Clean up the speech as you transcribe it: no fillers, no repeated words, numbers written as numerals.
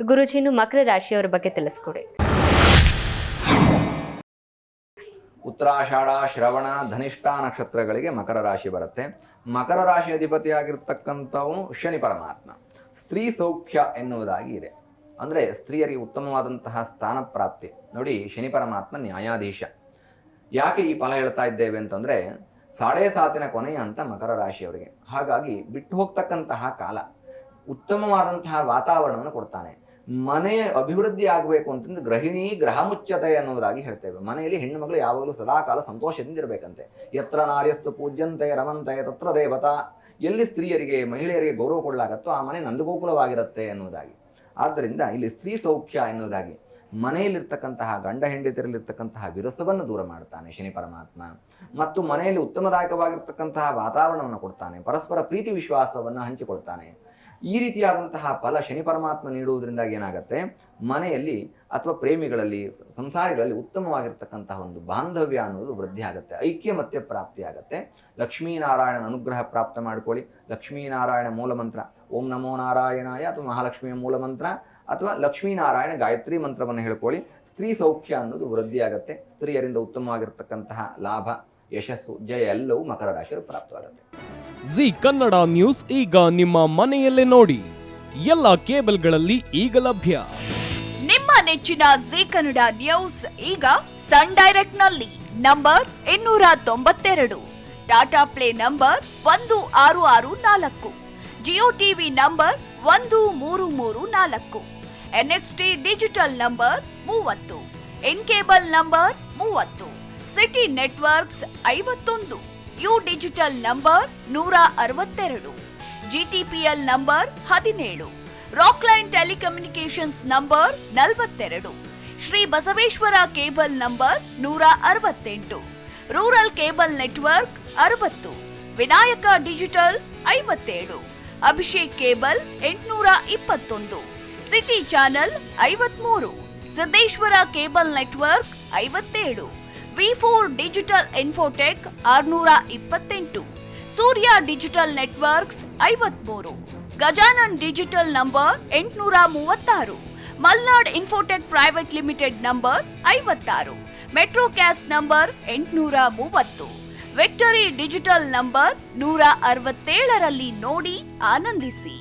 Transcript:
ಗುರುಜಿನು ಮಕರ ರಾಶಿಯವರ ಬಗ್ಗೆ ತಿಳಿಸ್ಕೊಡಿ. ಉತ್ತರಾಷಾಢ, ಶ್ರವಣ, ಧನಿಷ್ಠ ನಕ್ಷತ್ರಗಳಿಗೆ ಮಕರ ರಾಶಿ ಬರುತ್ತೆ. ಮಕರ ರಾಶಿ ಅಧಿಪತಿಯಾಗಿರ್ತಕ್ಕಂಥವನು ಶನಿ ಪರಮಾತ್ಮ. ಸ್ತ್ರೀ ಸೌಖ್ಯ ಎನ್ನುವುದಾಗಿ ಇದೆ. ಅಂದರೆ ಸ್ತ್ರೀಯರಿಗೆ ಉತ್ತಮವಾದಂತಹ ಸ್ಥಾನ ಪ್ರಾಪ್ತಿ. ನೋಡಿ, ಶನಿ ಪರಮಾತ್ಮ ನ್ಯಾಯಾಧೀಶ. ಯಾಕೆ ಈ ಫಲ ಹೇಳ್ತಾ ಇದ್ದೇವೆ ಅಂತಂದರೆ, 7.5 ಕೊನೆಯ ಅಂತ ಮಕರ ರಾಶಿಯವರಿಗೆ. ಹಾಗಾಗಿ ಬಿಟ್ಟು ಹೋಗ್ತಕ್ಕಂತಹ ಕಾಲ, ಉತ್ತಮವಾದಂತಹ ವಾತಾವರಣವನ್ನು ಕೊಡ್ತಾನೆ. ಮನೆ ಅಭಿವೃದ್ಧಿ ಆಗಬೇಕು ಅಂತಂದ್ರೆ ಗೃಹಿಣಿ ಗ್ರಹ ಮುಚ್ಚತೆ ಅನ್ನೋದಾಗಿ ಹೇಳ್ತೇವೆ. ಮನೆಯಲ್ಲಿ ಹೆಣ್ಣು ಮಗಳು ಯಾವಾಗಲೂ ಸದಾಕಾಲ ಸಂತೋಷದಿಂದ ಇರಬೇಕಂತೆ. ಯತ್ರ ನಾರ್ಯಸ್ತು ಪೂಜ್ಯಂತೆ ರಮಂತೆ ತತ್ರ ದೇವತಾ. ಎಲ್ಲಿ ಸ್ತ್ರೀಯರಿಗೆ ಮಹಿಳೆಯರಿಗೆ ಗೌರವ ಕೊಡಲಾಗತ್ತೋ ಆ ಮನೆ ನಂದಗೋಕುಲವಾಗಿರುತ್ತೆ ಅನ್ನೋದಾಗಿ. ಆದ್ದರಿಂದ ಇಲ್ಲಿ ಸ್ತ್ರೀ ಸೌಖ್ಯ ಎನ್ನುವುದಾಗಿ ಮನೆಯಲ್ಲಿರ್ತಕ್ಕಂತಹ ಗಂಡ ಹೆಂಡತಿಯರಲ್ಲಿರ್ತಕ್ಕಂತಹ ವಿರಸವನ್ನು ದೂರ ಮಾಡ್ತಾನೆ ಶನಿ ಪರಮಾತ್ಮ. ಮತ್ತು ಮನೆಯಲ್ಲಿ ಉತ್ತಮದಾಯಕವಾಗಿರ್ತಕ್ಕಂತಹ ವಾತಾವರಣವನ್ನು ಕೊಡ್ತಾನೆ. ಪರಸ್ಪರ ಪ್ರೀತಿ ವಿಶ್ವಾಸವನ್ನು ಹಂಚಿಕೊಳ್ತಾನೆ. ಈ ರೀತಿಯಾದಂತಹ ಫಲ ಶನಿ ಪರಮಾತ್ಮ ನೀಡುವುದರಿಂದಾಗಿ ಏನಾಗುತ್ತೆ, ಮನೆಯಲ್ಲಿ ಅಥವಾ ಪ್ರೇಮಿಗಳಲ್ಲಿ, ಸಂಸಾರಿಗಳಲ್ಲಿ ಉತ್ತಮವಾಗಿರ್ತಕ್ಕಂತಹ ಒಂದು ಬಾಂಧವ್ಯ ಅನ್ನೋದು ವೃದ್ಧಿ ಆಗುತ್ತೆ. ಐಕ್ಯಮತ್ಯ ಪ್ರಾಪ್ತಿ ಆಗುತ್ತೆ. ಲಕ್ಷ್ಮೀನಾರಾಯಣನ ಅನುಗ್ರಹ ಪ್ರಾಪ್ತ ಮಾಡ್ಕೊಳ್ಳಿ. ಲಕ್ಷ್ಮೀನಾರಾಯಣ ಮೂಲಮಂತ್ರ ಓಂ ನಮೋ ನಾರಾಯಣಾಯ ಅಥವಾ ಮಹಾಲಕ್ಷ್ಮಿಯ ಮೂಲಮಂತ್ರ ಅಥವಾ ಲಕ್ಷ್ಮೀನಾರಾಯಣ ಗಾಯತ್ರಿ ಮಂತ್ರವನ್ನು ಹೇಳ್ಕೊಳ್ಳಿ. ಸ್ತ್ರೀ ಸೌಖ್ಯ ಅನ್ನೋದು ವೃದ್ಧಿಯಾಗುತ್ತೆ. ಸ್ತ್ರೀಯರಿಂದ ಉತ್ತಮವಾಗಿರ್ತಕ್ಕಂತಹ ಲಾಭ, ಯಶಸ್ಸು, ಜಯ ಎಲ್ಲವೂ ಮಕರ ರಾಶಿಯವರು ಪ್ರಾಪ್ತವಾಗುತ್ತೆ. ಜಿ ಕನ್ನಡ ನ್ಯೂಸ್ ಈಗ ನಿಮ್ಮ ಮನೆಯಲ್ಲೇ ನೋಡಿ. ಎಲ್ಲ ಕೇಬಲ್ಗಳಲ್ಲಿ ಈಗ ಲಭ್ಯ. ನಿಮ್ಮ ನೆಚ್ಚಿನ ಜಿ ಕನ್ನಡ ನ್ಯೂಸ್ ಈಗ ಸನ್ ಡೈರೆಕ್ಟ್ ನಲ್ಲಿ number 292, Tata play number 1664, Jio TV number 1334, NXT digital number 30, in cable number 30, city networks 51, U digital number 162, GTPL number 17, Rockline telecommunications number 42, Shri Basaveshwara cable number 168, rural cable network 60, Vinayaka digital 57, Abhishek cable 821, city channel 53, Siddeshwara cable network 57, V4 digital Infotech 628, Surya digital networks 53, Gajanan digital number 836, Malnad Infotech Private Limited number 56, Metrocast number 830, Victory Digital number 167ರಲ್ಲಿ ನೋಡಿ ಆನಂದಿಸಿ.